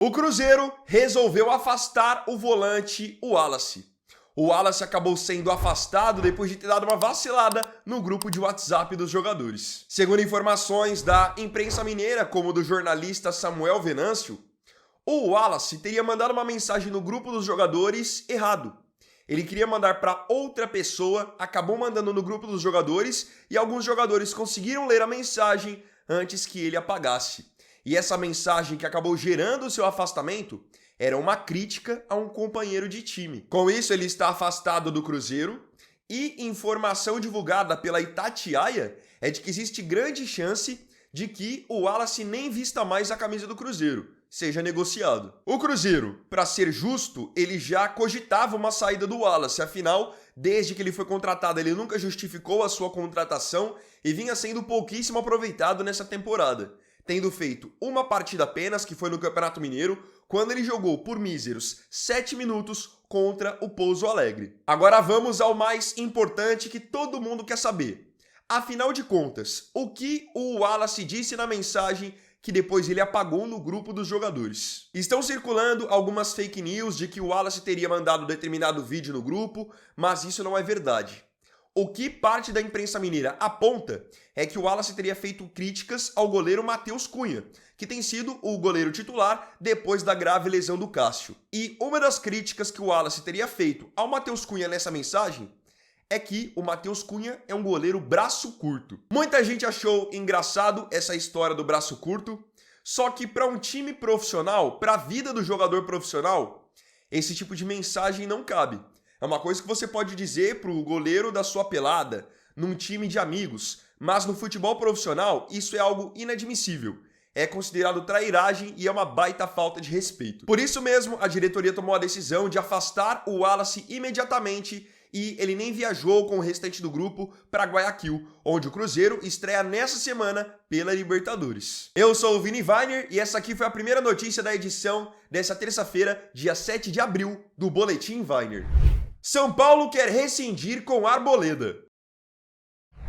O Cruzeiro resolveu afastar o volante Wallace. O Wallace acabou sendo afastado depois de ter dado uma vacilada no grupo de WhatsApp dos jogadores. Segundo informações da imprensa mineira, como do jornalista Samuel Venâncio, o Wallace teria mandado uma mensagem no grupo dos jogadores errado. Ele queria mandar para outra pessoa, acabou mandando no grupo dos jogadores e alguns jogadores conseguiram ler a mensagem antes que ele apagasse. E essa mensagem que acabou gerando o seu afastamento era uma crítica a um companheiro de time. Com isso, ele está afastado do Cruzeiro e informação divulgada pela Itatiaia é de que existe grande chance de que o Wallace nem vista mais a camisa do Cruzeiro, seja negociado. O Cruzeiro, para ser justo, ele já cogitava uma saída do Wallace, afinal, desde que ele foi contratado, ele nunca justificou a sua contratação e vinha sendo pouquíssimo aproveitado nessa temporada, tendo feito uma partida apenas, que foi no Campeonato Mineiro, quando ele jogou por míseros 7 minutos contra o Pouso Alegre. Agora vamos ao mais importante que todo mundo quer saber. Afinal de contas, o que o Wallace disse na mensagem que depois ele apagou no grupo dos jogadores? Estão circulando algumas fake news de que o Wallace teria mandado determinado vídeo no grupo, mas isso não é verdade. O que parte da imprensa mineira aponta é que o Wallace teria feito críticas ao goleiro Matheus Cunha, que tem sido o goleiro titular depois da grave lesão do Cássio. E uma das críticas que o Wallace teria feito ao Matheus Cunha nessa mensagem é que o Matheus Cunha é um goleiro braço curto. Muita gente achou engraçado essa história do braço curto, só que para um time profissional, para a vida do jogador profissional, esse tipo de mensagem não cabe. É uma coisa que você pode dizer para o goleiro da sua pelada, num time de amigos, mas no futebol profissional isso é algo inadmissível. É considerado trairagem e é uma baita falta de respeito. Por isso mesmo, a diretoria tomou a decisão de afastar o Wallace imediatamente e ele nem viajou com o restante do grupo para Guayaquil, onde o Cruzeiro estreia nessa semana pela Libertadores. Eu sou o Vini Weiner e essa aqui foi a primeira notícia da edição dessa terça-feira, dia 7 de abril, do Boletim Weiner. São Paulo quer rescindir com Arboleda.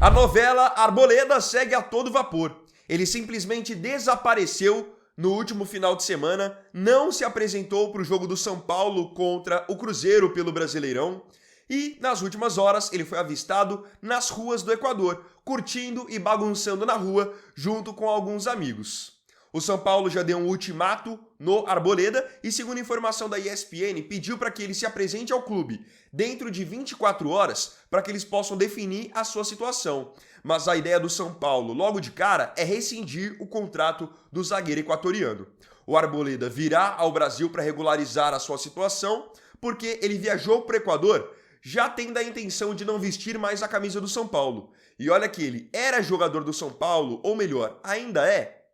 A novela Arboleda segue a todo vapor. Ele simplesmente desapareceu no último final de semana, não se apresentou para o jogo do São Paulo contra o Cruzeiro pelo Brasileirão e, nas últimas horas, ele foi avistado nas ruas do Equador, curtindo e bagunçando na rua junto com alguns amigos. O São Paulo já deu um ultimato no Arboleda e, segundo informação da ESPN, pediu para que ele se apresente ao clube dentro de 24 horas para que eles possam definir a sua situação. Mas a ideia do São Paulo, logo de cara, é rescindir o contrato do zagueiro equatoriano. O Arboleda virá ao Brasil para regularizar a sua situação, porque ele viajou para o Equador já tendo a intenção de não vestir mais a camisa do São Paulo. E olha que ele era jogador do São Paulo, ou melhor, ainda é,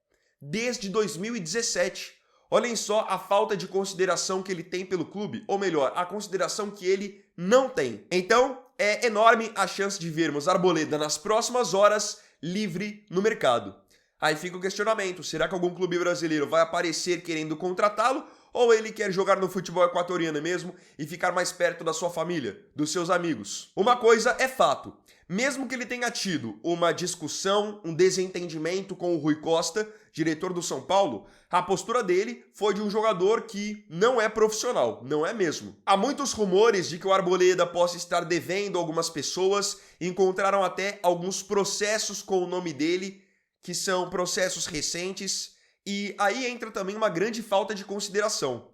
desde 2017. Olhem só a falta de consideração que ele tem pelo clube, ou melhor, a consideração que ele não tem. Então, é enorme a chance de vermos Arboleda nas próximas horas livre no mercado. Aí fica o questionamento, será que algum clube brasileiro vai aparecer querendo contratá-lo? Ou ele quer jogar no futebol equatoriano mesmo e ficar mais perto da sua família, dos seus amigos? Uma coisa é fato, mesmo que ele tenha tido uma discussão, um desentendimento com o Rui Costa, diretor do São Paulo, a postura dele foi de um jogador que não é profissional, não é mesmo. Há muitos rumores de que o Arboleda possa estar devendo algumas pessoas, encontraram até alguns processos com o nome dele, que são processos recentes, e aí entra também uma grande falta de consideração.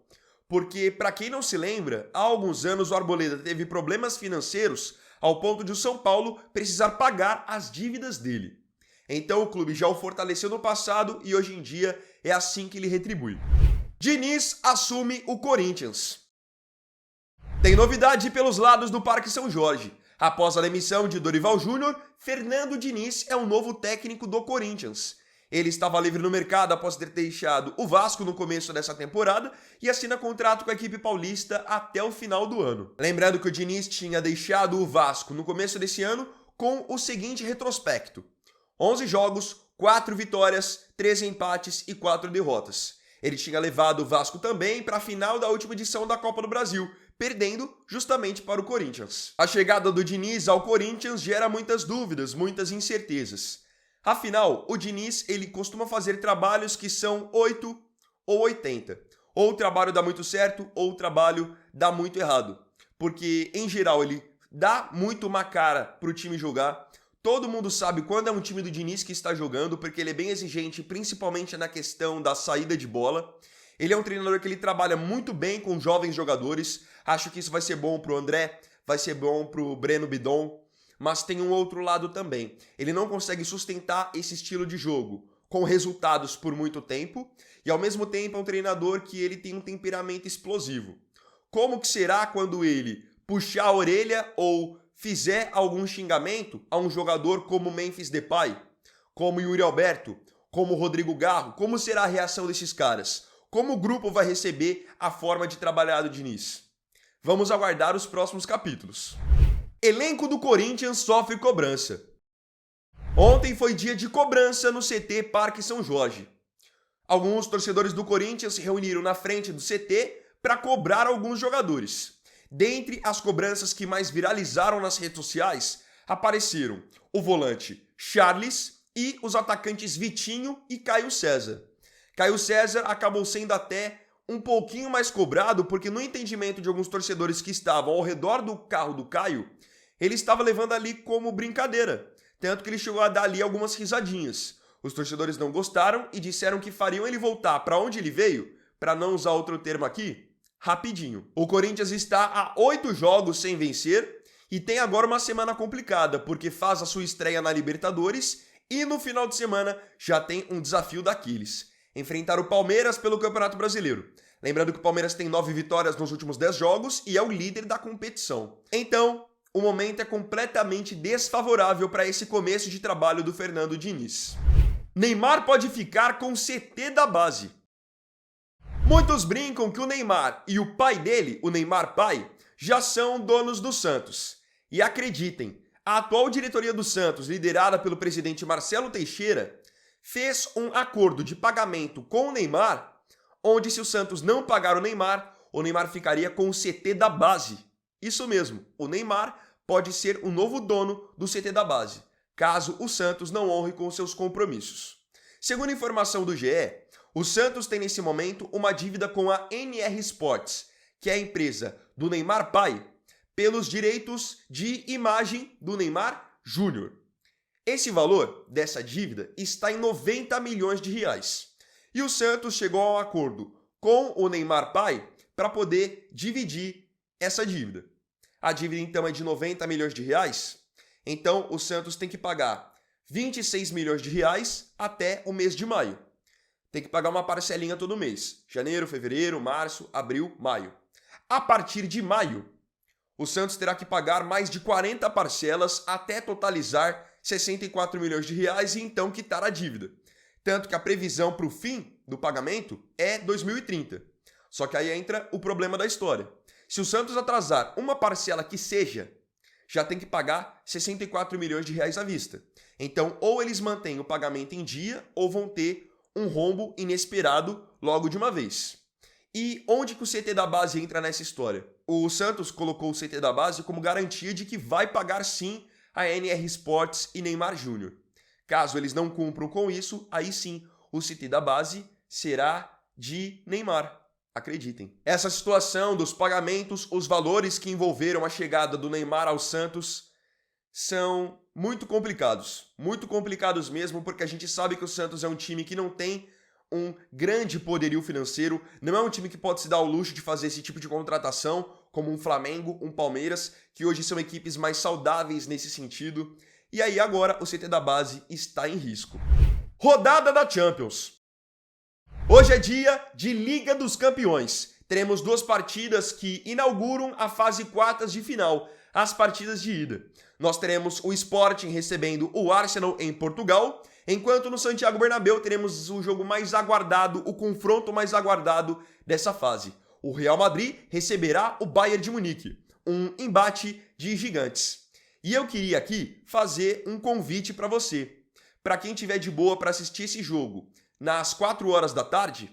Porque, para quem não se lembra, há alguns anos o Arboleda teve problemas financeiros ao ponto de o São Paulo precisar pagar as dívidas dele. Então o clube já o fortaleceu no passado e hoje em dia é assim que ele retribui. Diniz assume o Corinthians. Tem novidade pelos lados do Parque São Jorge. Após a demissão de Dorival Júnior, Fernando Diniz é o novo técnico do Corinthians. Ele estava livre no mercado após ter deixado o Vasco no começo dessa temporada e assina contrato com a equipe paulista até o final do ano. Lembrando que o Diniz tinha deixado o Vasco no começo desse ano com o seguinte retrospecto: 11 jogos, 4 vitórias, 3 empates e 4 derrotas. Ele tinha levado o Vasco também para a final da última edição da Copa do Brasil, perdendo justamente para o Corinthians. A chegada do Diniz ao Corinthians gera muitas dúvidas, muitas incertezas. Afinal, o Diniz ele costuma fazer trabalhos que são 8 ou 80. Ou o trabalho dá muito certo, ou o trabalho dá muito errado. Porque, em geral, ele dá muito uma cara pro time jogar. Todo mundo sabe quando é um time do Diniz que está jogando, porque ele é bem exigente, principalmente na questão da saída de bola. Ele é um treinador que ele trabalha muito bem com jovens jogadores. Acho que isso vai ser bom pro André, vai ser bom pro Breno Bidon. Mas tem um outro lado também. Ele não consegue sustentar esse estilo de jogo com resultados por muito tempo. E ao mesmo tempo é um treinador que ele tem um temperamento explosivo. Como que será quando ele puxar a orelha ou fizer algum xingamento a um jogador como Memphis Depay, como Yuri Alberto, como Rodrigo Garro? Como será a reação desses caras? Como o grupo vai receber a forma de trabalhar do Diniz? Vamos aguardar os próximos capítulos. Elenco do Corinthians sofre cobrança. Ontem foi dia de cobrança no CT Parque São Jorge. Alguns torcedores do Corinthians se reuniram na frente do CT para cobrar alguns jogadores. Dentre as cobranças que mais viralizaram nas redes sociais, apareceram o volante Charles e os atacantes Vitinho e Caio César. Caio César acabou sendo até um pouquinho mais cobrado, porque no entendimento de alguns torcedores que estavam ao redor do carro do Caio, ele estava levando ali como brincadeira, tanto que ele chegou a dar ali algumas risadinhas. Os torcedores não gostaram e disseram que fariam ele voltar para onde ele veio, para não usar outro termo aqui, rapidinho. O Corinthians está a 8 jogos sem vencer e tem agora uma semana complicada, porque faz a sua estreia na Libertadores e no final de semana já tem um desafio daqueles: enfrentar o Palmeiras pelo Campeonato Brasileiro. Lembrando que o Palmeiras tem 9 vitórias nos últimos 10 jogos e é o líder da competição. Então, o momento é completamente desfavorável para esse começo de trabalho do Fernando Diniz. Neymar pode ficar com o CT da base. Muitos brincam que o Neymar e o pai dele, o Neymar pai, já são donos do Santos. E acreditem, a atual diretoria do Santos, liderada pelo presidente Marcelo Teixeira, fez um acordo de pagamento com o Neymar, onde se o Santos não pagar o Neymar ficaria com o CT da base. Isso mesmo, o Neymar pode ser o novo dono do CT da base, caso o Santos não honre com seus compromissos. Segundo informação do GE, o Santos tem nesse momento uma dívida com a NR Sports, que é a empresa do Neymar pai, pelos direitos de imagem do Neymar Júnior. Esse valor dessa dívida está em 90 milhões de reais. E o Santos chegou a um acordo com o Neymar pai para poder dividir essa dívida. A dívida então é de 90 milhões de reais. Então o Santos tem que pagar 26 milhões de reais até o mês de maio. Tem que pagar uma parcelinha todo mês. Janeiro, fevereiro, março, abril, maio. A partir de maio, o Santos terá que pagar mais de 40 parcelas até totalizar 64 milhões de reais e então quitar a dívida. Tanto que a previsão para o fim do pagamento é 2030. Só que aí entra o problema da história. Se o Santos atrasar uma parcela que seja, já tem que pagar 64 milhões de reais à vista. Então, ou eles mantêm o pagamento em dia, ou vão ter um rombo inesperado logo de uma vez. E onde que o CT da base entra nessa história? O Santos colocou o CT da base como garantia de que vai pagar sim a NR Sports e Neymar Júnior. Caso eles não cumpram com isso, aí sim o CT da base será de Neymar. Acreditem. Essa situação dos pagamentos, os valores que envolveram a chegada do Neymar ao Santos são muito complicados mesmo, porque a gente sabe que o Santos é um time que não tem um grande poderio financeiro, não é um time que pode se dar ao luxo de fazer esse tipo de contratação, como um Flamengo, um Palmeiras, que hoje são equipes mais saudáveis nesse sentido. E aí agora o CT da base está em risco. Rodada da Champions. Hoje é dia de Liga dos Campeões. Teremos 2 partidas que inauguram a fase quartas de final, as partidas de ida. Nós teremos o Sporting recebendo o Arsenal em Portugal, enquanto no Santiago Bernabéu teremos o jogo mais aguardado, o confronto mais aguardado dessa fase. O Real Madrid receberá o Bayern de Munique, um embate de gigantes. E eu queria aqui fazer um convite para você, para quem tiver de boa para assistir esse jogo. Nas 4 horas da tarde,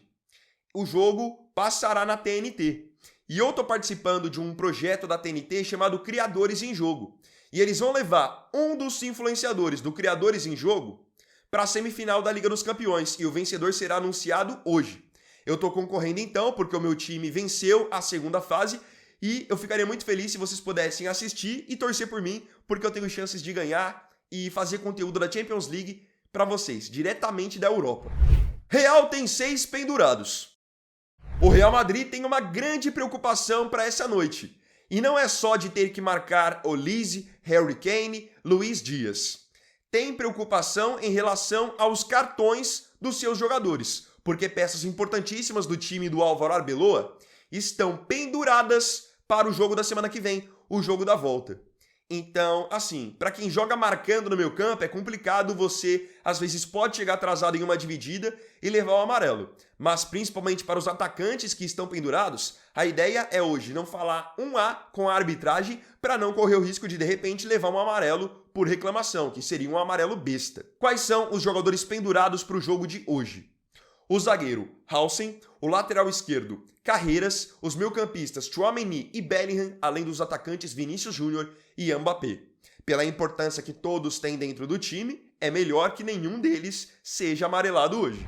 o jogo passará na TNT. E eu estou participando de um projeto da TNT chamado Criadores em Jogo. E eles vão levar um dos influenciadores do Criadores em Jogo para a semifinal da Liga dos Campeões. E o vencedor será anunciado hoje. Eu tô concorrendo então porque o meu time venceu a segunda fase e eu ficaria muito feliz se vocês pudessem assistir e torcer por mim, porque eu tenho chances de ganhar e fazer conteúdo da Champions League para vocês, diretamente da Europa. Real tem 6 pendurados. O Real Madrid tem uma grande preocupação para essa noite. E não é só de ter que marcar Olise, Harry Kane, Luiz Dias. Tem preocupação em relação aos cartões dos seus jogadores, porque peças importantíssimas do time do Álvaro Arbeloa estão penduradas para o jogo da semana que vem, o jogo da volta. Então, assim, para quem joga marcando no meio campo, é complicado, você às vezes pode chegar atrasado em uma dividida e levar o amarelo. Mas principalmente para os atacantes que estão pendurados, a ideia é hoje não falar um A com a arbitragem para não correr o risco de repente levar um amarelo por reclamação, que seria um amarelo besta. Quais são os jogadores pendurados para o jogo de hoje? O zagueiro Hausen, o lateral esquerdo Carreiras, os meio-campistas Tchouaméni e Bellingham, além dos atacantes Vinícius Júnior e Mbappé. Pela importância que todos têm dentro do time, é melhor que nenhum deles seja amarelado hoje.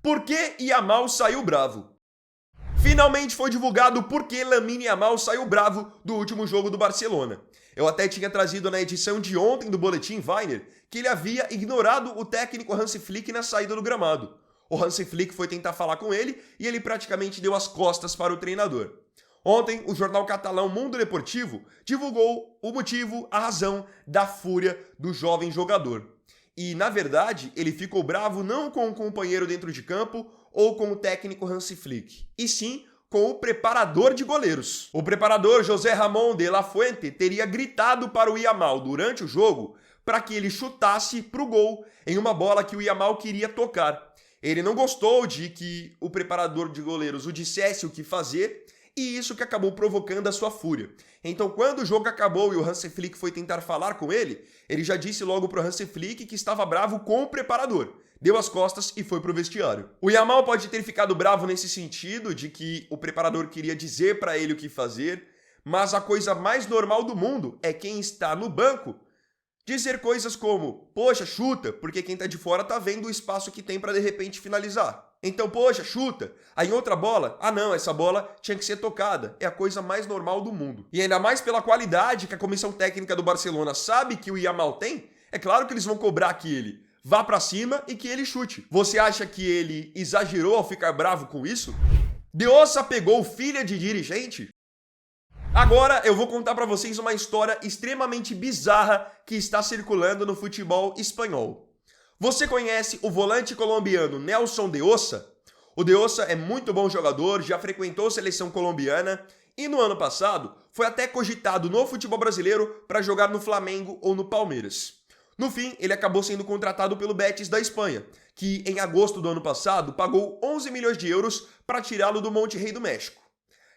Por que Yamal saiu bravo? Finalmente foi divulgado por que Lamine Yamal saiu bravo do último jogo do Barcelona. Eu até tinha trazido na edição de ontem do Boletim Weiner que ele havia ignorado o técnico Hansi Flick na saída do gramado. O Hansi Flick foi tentar falar com ele e ele praticamente deu as costas para o treinador. Ontem, o jornal catalão Mundo Deportivo divulgou o motivo, a razão da fúria do jovem jogador. E, na verdade, ele ficou bravo não com o companheiro dentro de campo ou com o técnico Hansi Flick, e sim com o preparador de goleiros. O preparador José Ramon de la Fuente teria gritado para o Yamal durante o jogo para que ele chutasse para o gol em uma bola que o Yamal queria tocar. Ele não gostou de que o preparador de goleiros o dissesse o que fazer e isso que acabou provocando a sua fúria. Então, quando o jogo acabou e o Hansi Flick foi tentar falar com ele, ele já disse logo para o Hansi Flick que estava bravo com o preparador. Deu as costas e foi pro vestiário. O Yamal pode ter ficado bravo nesse sentido de que o preparador queria dizer para ele o que fazer, mas a coisa mais normal do mundo é quem está no banco dizer coisas como, poxa, chuta, porque quem tá de fora tá vendo o espaço que tem para de repente finalizar. Então, poxa, chuta. Aí outra bola, não, essa bola tinha que ser tocada. É a coisa mais normal do mundo. E ainda mais pela qualidade que a comissão técnica do Barcelona sabe que o Yamal tem, é claro que eles vão cobrar que ele vá para cima e que ele chute. Você acha que ele exagerou ao ficar bravo com isso? De Ossa pegou filha de dirigente? Agora eu vou contar para vocês uma história extremamente bizarra que está circulando no futebol espanhol. Você conhece o volante colombiano Nelson de Ossa? O de Ossa é muito bom jogador, já frequentou a seleção colombiana e no ano passado foi até cogitado no futebol brasileiro para jogar no Flamengo ou no Palmeiras. No fim, ele acabou sendo contratado pelo Betis da Espanha, que em agosto do ano passado pagou 11 milhões de euros para tirá-lo do Monterrey do México.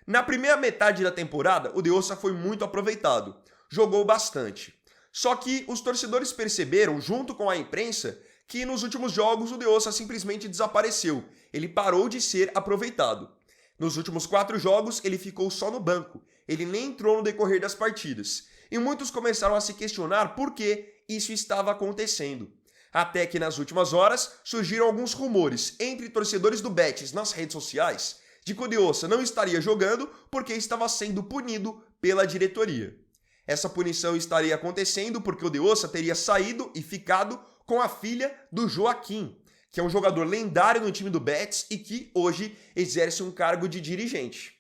Na primeira metade da temporada, o de Ossa foi muito aproveitado, jogou bastante. Só que os torcedores perceberam, junto com a imprensa, que nos últimos jogos o de Ossa simplesmente desapareceu, ele parou de ser aproveitado. Nos últimos 4 jogos, ele ficou só no banco, ele nem entrou no decorrer das partidas. E muitos começaram a se questionar por que isso estava acontecendo. Até que nas últimas horas surgiram alguns rumores entre torcedores do Betis nas redes sociais de que o de Ossa não estaria jogando porque estava sendo punido pela diretoria. Essa punição estaria acontecendo porque o de Ossa teria saído e ficado com a filha do Joaquim, que é um jogador lendário no time do Betis e que hoje exerce um cargo de dirigente.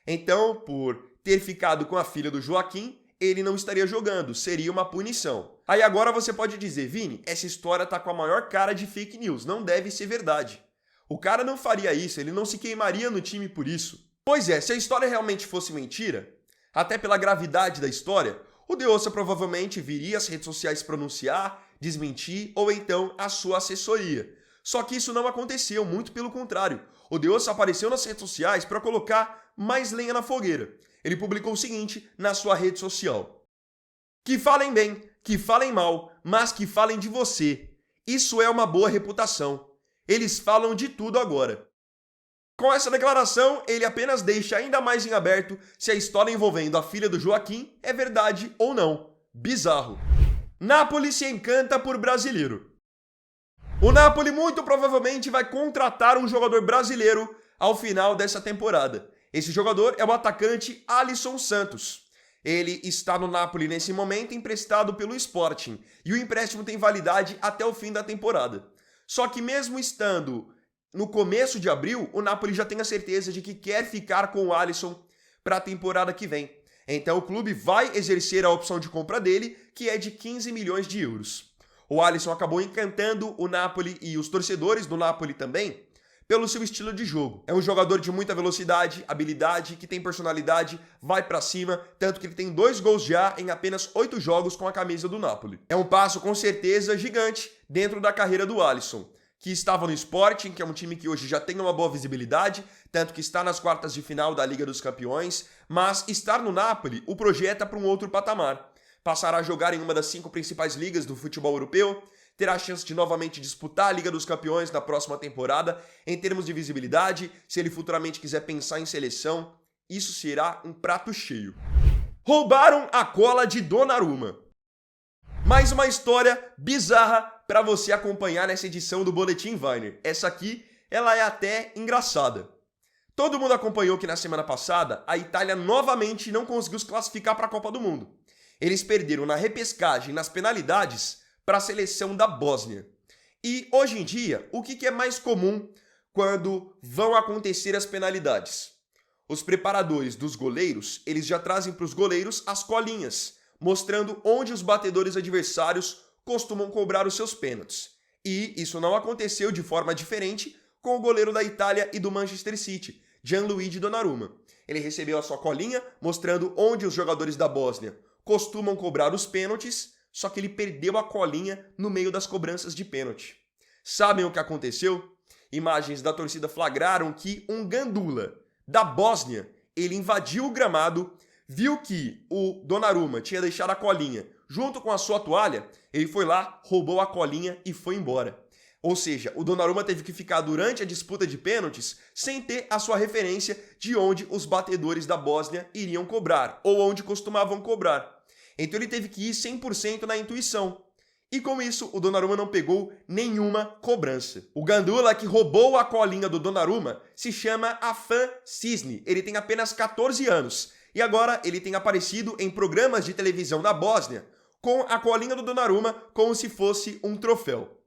Então, por ter ficado com a filha do Joaquim, ele não estaria jogando, seria uma punição. Aí agora você pode dizer, Vini, essa história tá com a maior cara de fake news, não deve ser verdade. O cara não faria isso, ele não se queimaria no time por isso. Pois é, se a história realmente fosse mentira, até pela gravidade da história, o de Ossa provavelmente viria às redes sociais pronunciar, desmentir ou então a sua assessoria. Só que isso não aconteceu, muito pelo contrário. O de Ossa apareceu nas redes sociais para colocar mais lenha na fogueira. Ele publicou o seguinte na sua rede social: que falem bem, que falem mal, mas que falem de você. Isso é uma boa reputação. Eles falam de tudo agora. Com essa declaração, ele apenas deixa ainda mais em aberto se a história envolvendo a filha do Joaquim é verdade ou não. Bizarro. Napoli se encanta por brasileiro. O Napoli muito provavelmente vai contratar um jogador brasileiro ao final dessa temporada. Esse jogador é o atacante Alisson Santos. Ele está no Napoli nesse momento, emprestado pelo Sporting, e o empréstimo tem validade até o fim da temporada. Só que mesmo estando no começo de abril, o Napoli já tem a certeza de que quer ficar com o Alisson para a temporada que vem. Então o clube vai exercer a opção de compra dele, que é de 15 milhões de euros. O Alisson acabou encantando o Napoli e os torcedores do Napoli também, pelo seu estilo de jogo. É um jogador de muita velocidade, habilidade, que tem personalidade, vai pra cima, tanto que ele tem 2 gols já em apenas 8 jogos com a camisa do Napoli. É um passo com certeza gigante dentro da carreira do Alisson, que estava no Sporting, que é um time que hoje já tem uma boa visibilidade, tanto que está nas quartas de final da Liga dos Campeões, mas estar no Napoli o projeta para um outro patamar. Passará a jogar em uma das 5 principais ligas do futebol europeu, terá a chance de novamente disputar a Liga dos Campeões na próxima temporada. Em termos de visibilidade, se ele futuramente quiser pensar em seleção, isso será um prato cheio. Roubaram a cola de Donnarumma. Mais uma história bizarra para você acompanhar nessa edição do Boletim Weiner. Essa aqui, ela é até engraçada. Todo mundo acompanhou que na semana passada, a Itália novamente não conseguiu se classificar para a Copa do Mundo. Eles perderam na repescagem, nas penalidades, para a seleção da Bósnia. E hoje em dia, o que é mais comum quando vão acontecer as penalidades? Os preparadores dos goleiros, eles já trazem para os goleiros as colinhas, mostrando onde os batedores adversários costumam cobrar os seus pênaltis. E isso não aconteceu de forma diferente com o goleiro da Itália e do Manchester City, Gianluigi Donnarumma. Ele recebeu a sua colinha, mostrando onde os jogadores da Bósnia costumam cobrar os pênaltis, só que ele perdeu a colinha no meio das cobranças de pênalti. Sabem o que aconteceu? Imagens da torcida flagraram que um gandula da Bósnia, ele invadiu o gramado, viu que o Donnarumma tinha deixado a colinha junto com a sua toalha, ele foi lá, roubou a colinha e foi embora. Ou seja, o Donnarumma teve que ficar durante a disputa de pênaltis sem ter a sua referência de onde os batedores da Bósnia iriam cobrar, ou onde costumavam cobrar. Então ele teve que ir 100% na intuição. E com isso, o Donnarumma não pegou nenhuma cobrança. O gandula que roubou a colinha do Donnarumma se chama Afan Cisne. Ele tem apenas 14 anos. E agora ele tem aparecido em programas de televisão da Bósnia com a colinha do Donnarumma como se fosse um troféu.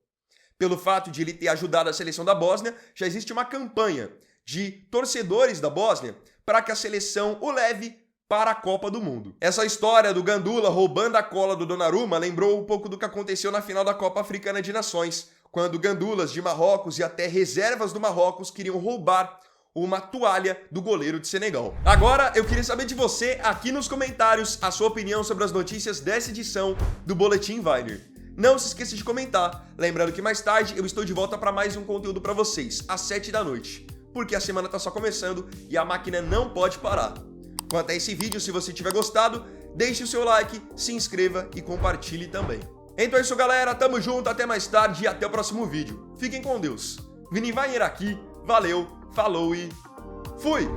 Pelo fato de ele ter ajudado a seleção da Bósnia, já existe uma campanha de torcedores da Bósnia para que a seleção o leve para a Copa do Mundo. Essa história do gandula roubando a cola do Donnarumma lembrou um pouco do que aconteceu na final da Copa Africana de Nações, quando gandulas de Marrocos e até reservas do Marrocos queriam roubar uma toalha do goleiro de Senegal. Agora eu queria saber de você aqui nos comentários a sua opinião sobre as notícias dessa edição do Boletim Weiner. Não se esqueça de comentar, lembrando que mais tarde eu estou de volta para mais um conteúdo para vocês, às 7 da noite, porque a semana está só começando e a máquina não pode parar. Quanto a esse vídeo, se você tiver gostado, deixe o seu like, se inscreva e compartilhe também. Então é isso, galera, tamo junto, até mais tarde e até o próximo vídeo. Fiquem com Deus. Vini Weiner aqui, valeu, falou e fui!